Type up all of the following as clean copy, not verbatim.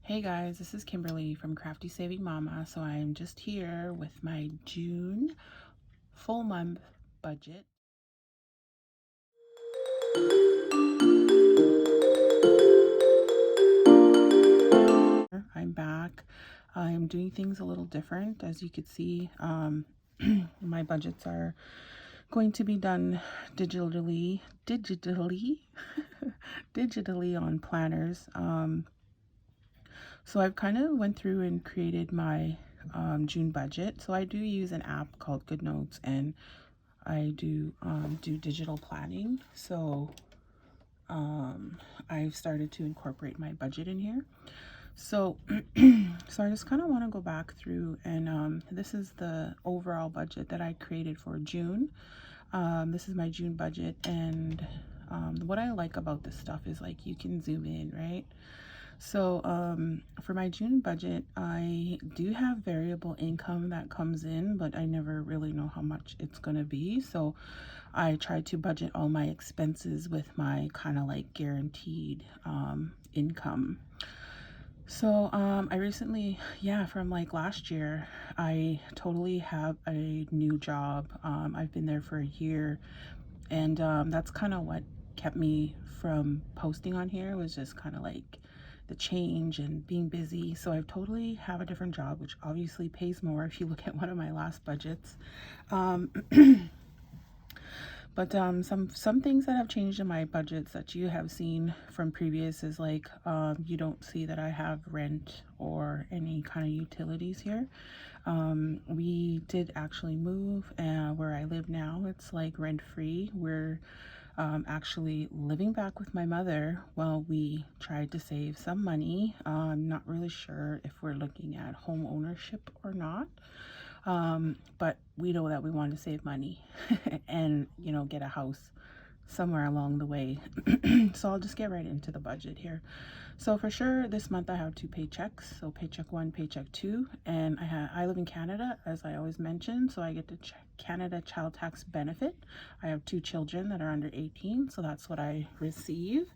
Hey guys, this is Kimberly from Crafty Saving Mama. So I am just here with my June full month budget. I'm back. I'm doing things a little different. As you could see, my budgets are going to be done digitally, digitally on planners. So I've kind of went through and created my June budget. So I do use an app called GoodNotes, and I do digital planning. So I've started to incorporate my budget in here. So so I just kind of want to go back through, and this is the overall budget that I created for June. This is my June budget, and what I like about this stuff is like you can zoom in, right? So for my June budget, I do have variable income that comes in, but I never really know how much it's going to be. So I try to budget all my expenses with my kind of like guaranteed income. So I recently, yeah, from like last year, I totally have a new job. I've been there for a year, and that's kind of what kept me from posting on here, was just kind of like the change and being busy. So I totally have a different job, which obviously pays more if you look at one of my last budgets. Um, but some things that have changed in my budgets that you have seen from previous is like you don't see that I have rent or any kind of utilities here. We did actually move, where I live now. It's like rent free. We're actually living back with my mother while we tried to save some money. I'm not really sure if we're looking at home ownership or not. But we know that we want to save money and, get a house somewhere along the way. So I'll just get right into the budget here. So for sure, this month I have two paychecks. So paycheck one, paycheck two, and I live in Canada, as I always mention, so I get the Canada child tax benefit. I have two children that are under 18, so that's what I receive.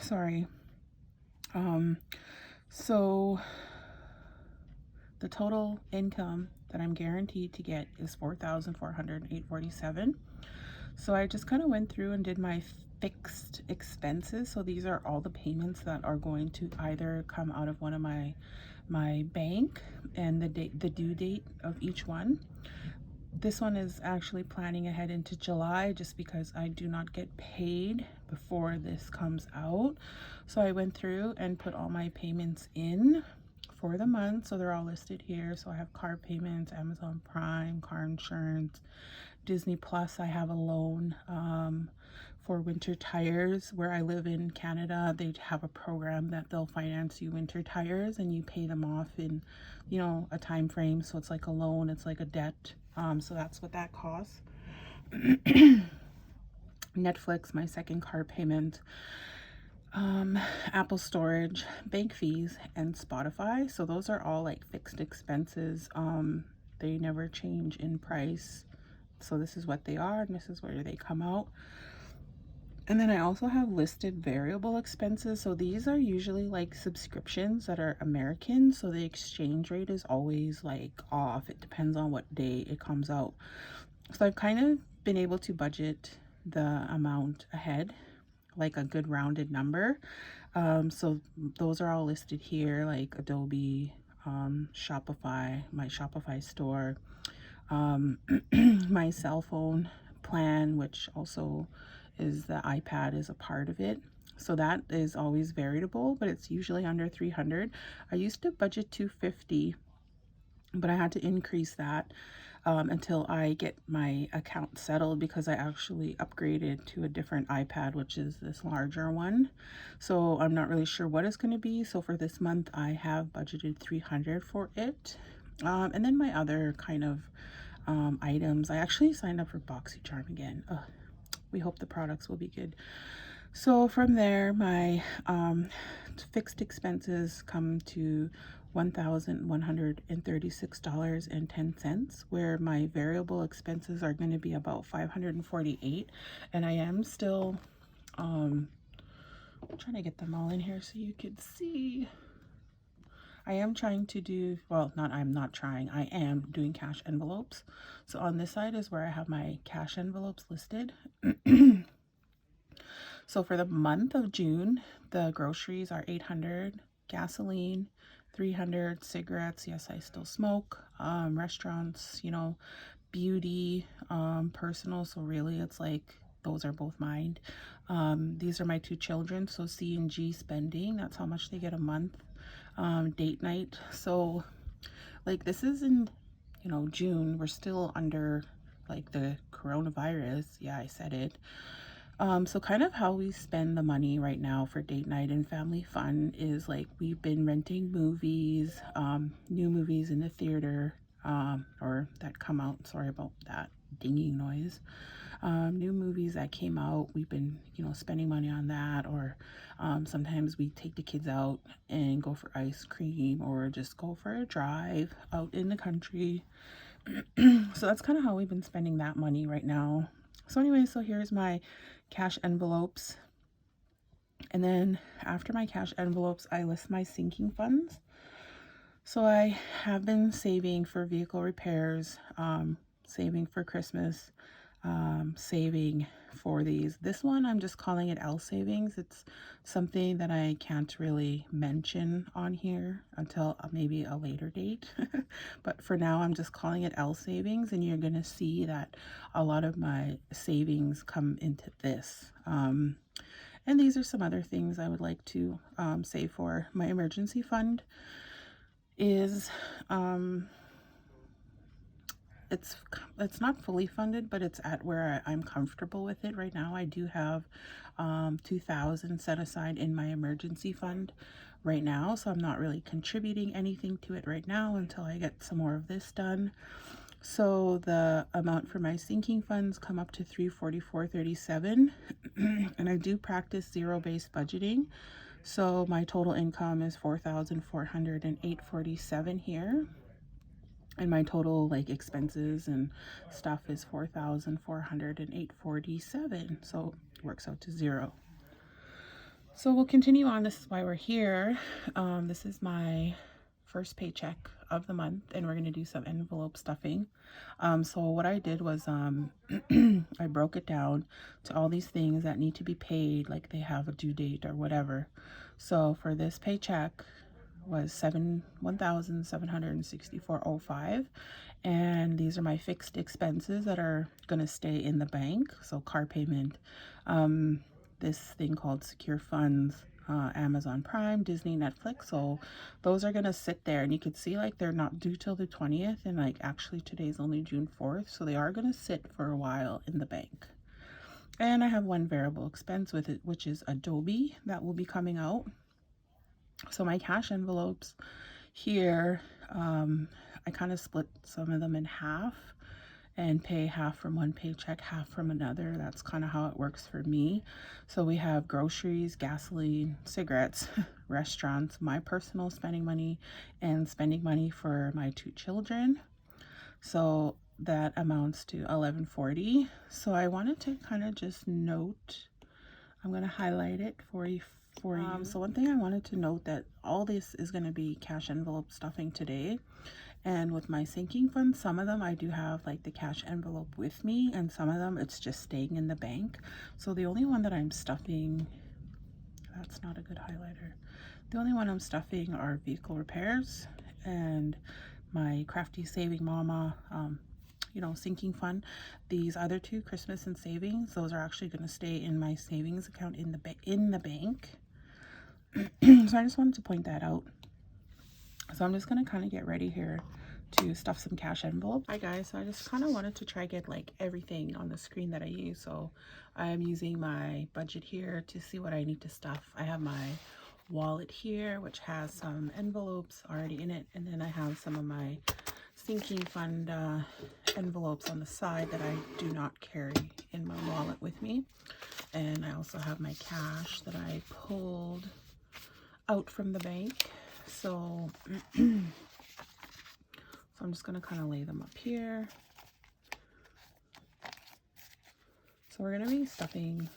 Sorry. So the total income that I'm guaranteed to get is $4,408.47. So I just kind of went through and did my fixed expenses. So these are all the payments that are going to either come out of one of my bank, and the due date of each one. This one is actually planning ahead into July, just because I do not get paid before this comes out. So I went through and put all my payments in for the month. So they're all listed here. So I have car payments, Amazon Prime, car insurance, Disney Plus. I have a loan for winter tires. Where I live in Canada, they have a program that they'll finance you winter tires, and you pay them off in, a time frame. So it's like a loan, it's like a debt. So that's what that costs. Netflix, my second car payment, Apple storage, bank fees, and Spotify. So those are all like fixed expenses. They never change in price. So this is what they are, and this is where they come out. And then I also have listed variable expenses. So these are usually like subscriptions that are American. So the exchange rate is always like off. It depends on what day it comes out. So I've kind of been able to budget the amount ahead, like a good rounded number. So those are all listed here, like Adobe, Shopify, my Shopify store, my cell phone plan, which also is the iPad is a part of it. So that is always variable, but it's usually under 300. I used to budget 250, but I had to increase that until I get my account settled, because I actually upgraded to a different iPad, which is this larger one. So I'm not really sure what it's going to be. So for this month, I have budgeted 300 for it. And then my other kind of items, I actually signed up for BoxyCharm again. Ugh, we hope the products will be good. So from there, my fixed expenses come to $1,136.10, where my variable expenses are going to be about $548. And I am still I'm trying to get them all in here so you could see. I am trying to do, well, I'm not trying, I am doing cash envelopes. So on this side is where I have my cash envelopes listed. So for the month of June, the groceries are 800, gasoline 300, cigarettes, yes, I still smoke, restaurants, beauty, personal, so really it's like those are both mine. These are my two children, so C&G spending, that's how much they get a month. Date night, so like this is in June, we're still under like the coronavirus, yeah, I said it. So kind of how we spend the money right now for date night and family fun is like we've been renting movies, new movies in the theater, or that come out, sorry about that dinging noise. New movies that came out, we've been, spending money on that, or sometimes we take the kids out and go for ice cream or just go for a drive out in the country. So that's kind of how we've been spending that money right now. So anyway, so here's my cash envelopes. And then after my cash envelopes, I list my sinking funds. So I have been saving for vehicle repairs, saving for Christmas, saving for these. This one, I'm just calling it L savings. It's something that I can't really mention on here until maybe a later date. But for now, I'm just calling it L savings, and you're going to see that a lot of my savings come into this. And these are some other things I would like to save for. My emergency fund is it's not fully funded, but it's at where I'm comfortable with it right now. I do have $2,000 set aside in my emergency fund right now, so I'm not really contributing anything to it right now until I get some more of this done. So the amount for my sinking funds come up to $344.37 and I do practice zero-based budgeting. So my total income is $4,408.47 here. And my total like expenses and stuff is $4,408.47. So it works out to zero. So we'll continue on. This is why we're here. This is my first paycheck of the month, and we're going to do some envelope stuffing. So what I did was I broke it down to all these things that need to be paid, like they have a due date or whatever. So for this paycheck was $1,764.05, and these are my fixed expenses that are going to stay in the bank. So car payment, this thing called secure funds, Amazon Prime, Disney, Netflix. So those are going to sit there, and you can see like they're not due till the 20th, and like actually today's only June 4th, so they are going to sit for a while in the bank. And I have one variable expense with it, which is Adobe, that will be coming out. So my cash envelopes here, I kind of split some of them in half and pay half from one paycheck, half from another. That's kind of how it works for me. So we have groceries, gasoline, cigarettes, restaurants, my personal spending money, and spending money for my two children. So that amounts to $11.40. So I wanted to kind of just note, I'm going to highlight it for you. So one thing I wanted to note, that all this is going to be cash envelope stuffing today. And with my sinking funds, some of them I do have like the cash envelope with me, and some of them it's just staying in the bank. So the only one that I'm stuffing, that's not a good highlighter. The only one I'm stuffing are vehicle repairs and my Crafty Saving Mama, sinking fund. These other two, Christmas and savings, those are actually going to stay in my savings account in the bank. So I just wanted to point that out. So I'm just going to kind of get ready here to stuff some cash envelopes. Hi guys, so I just kind of wanted to try get like everything on the screen that I use. So I'm using my budget here to see what I need to stuff. I have my wallet here, which has some envelopes already in it, and then I have some of my sinking fund envelopes on the side that I do not carry in my wallet with me. And I also have my cash that I pulled out from the bank. So I'm just going to kind of lay them up here. So we're going to be stuffing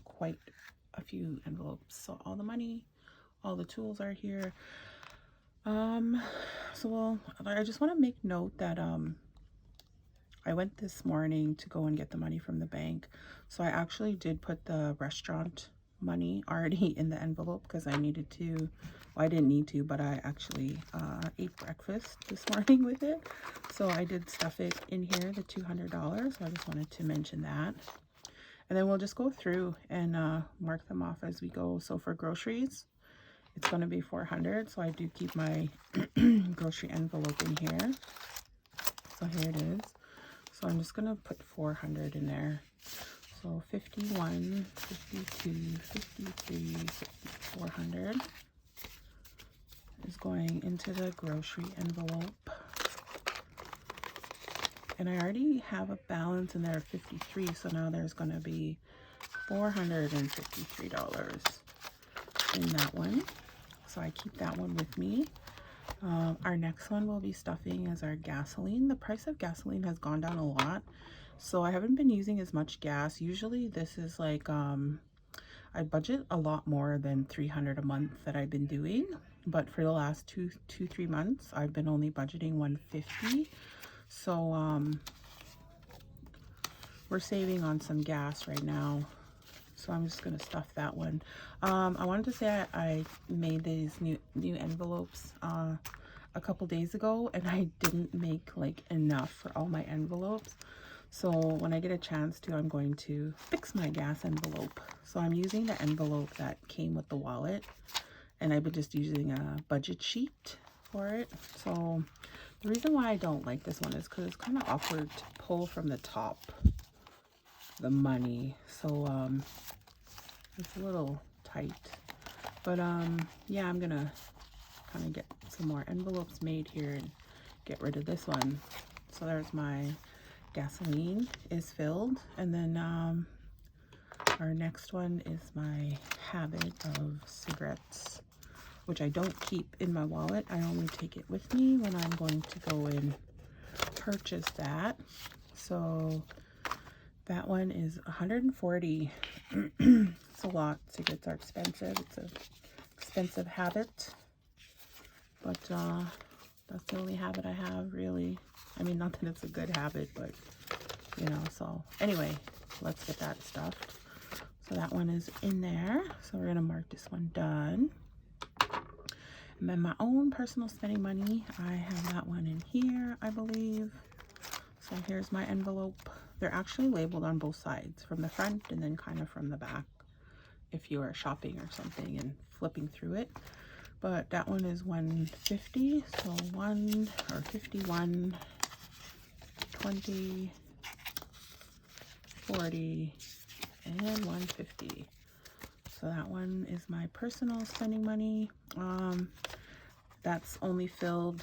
quite a few envelopes. So all the money, all the tools are here. So I just want to make note that I went this morning to go and get the money from the bank. So I actually did put the restaurant money already in the envelope because I needed to. Well, I didn't need to, but I actually ate breakfast this morning with it. So I did stuff it in here, the $200. So I just wanted to mention that. And then we'll just go through and mark them off as we go. So for groceries, it's going to be $400. So I do keep my grocery envelope in here. So here it is. So I'm just going to put 400 in there. So 51, 52, 53, 400 is going into the grocery envelope. And I already have a balance in there of 53, so now there's going to be $453 in that one. So I keep that one with me. Our next one we'll be stuffing is our gasoline. The price of gasoline has gone down a lot, so I haven't been using as much gas. Usually this is like I budget a lot more than $300 a month that I've been doing, but for the last 3 months I've been only budgeting $150. So we're saving on some gas right now. So I'm just gonna stuff that one. I wanted to say I made these new envelopes a couple days ago, and I didn't make like enough for all my envelopes. So when I get a chance to, I'm going to fix my gas envelope. So I'm using the envelope that came with the wallet, and I've been just using a budget sheet for it. So the reason why I don't like this one is because it's kind of awkward to pull from the top the money. So it's a little tight, but yeah, I'm gonna kind of get some more envelopes made here and get rid of this one. So there's my gasoline is filled, and then our next one is my habit of cigarettes, which I don't keep in my wallet. I only take it with me when I'm going to go and purchase that. So that one is $140. It's a lot. Cigarettes are expensive. It's an expensive habit, but that's the only habit I have, really. I mean, not that it's a good habit, but you know. So anyway, let's get that stuffed. So that one is in there. So we're gonna mark this one done. And then my own personal spending money, I have that one in here, I believe. So here's my envelope. They're actually labeled on both sides, from the front and then kind of from the back, if you are shopping or something and flipping through it. But that one is $150, so 51, 20, 40, and $150. So that one is my personal spending money. That's only filled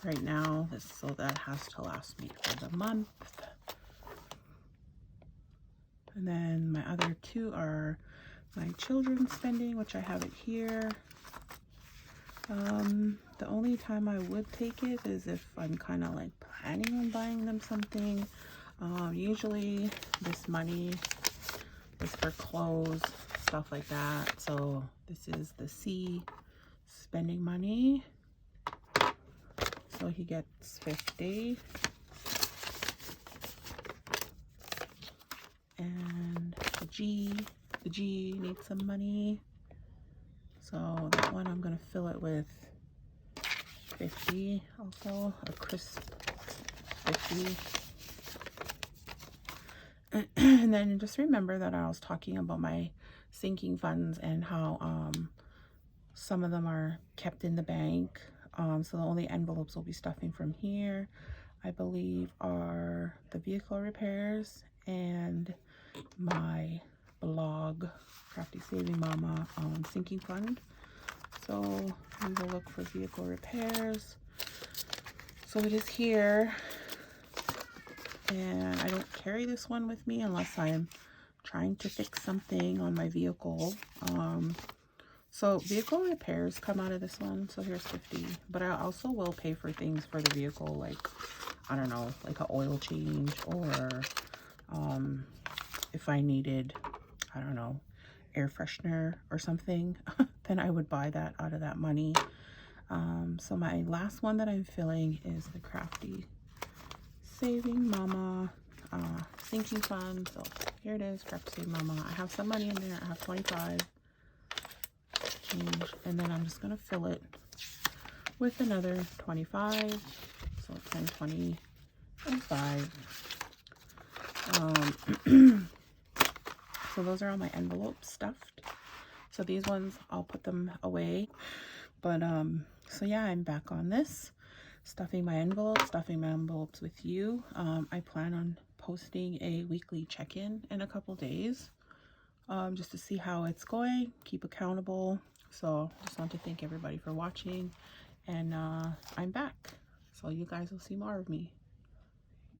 right now, so that has to last me for the month. And then my other two are my children's spending, which I have it here. The only time I would take it is if I'm kind of like planning on buying them something. Usually this money is for clothes, stuff like that. So this is the C spending money. So he gets 50. And the G needs some money. So that one I'm gonna fill it with 50, also a crisp 50. And then just remember that I was talking about my sinking funds and how some of them are kept in the bank. So the only envelopes we'll be stuffing from here, I believe, are the vehicle repairs and my blog, Crafty Saving Mama, sinking fund. So we will look for vehicle repairs. So it is here, and I don't carry this one with me unless I'm trying to fix something on my vehicle. So vehicle repairs come out of this one. So here's 50, but I also will pay for things for the vehicle, like, I don't know, like an oil change, or if I needed, I don't know, air freshener or something, then I would buy that out of that money. So my last one that I'm filling is the Crafty Saving Mama sinking fund. So here it is, Crafty Saving Mama. I have some money in there. I have 25 change, and then I'm just gonna fill it with another 25. So 10, 20, and 5. So those are all my envelopes stuffed. So these ones, I'll put them away. But so yeah, I'm back on this, stuffing my envelopes with you. I plan on posting a weekly check-in in a couple days, just to see how it's going, keep accountable. So just want to thank everybody for watching, and I'm back. So you guys will see more of me.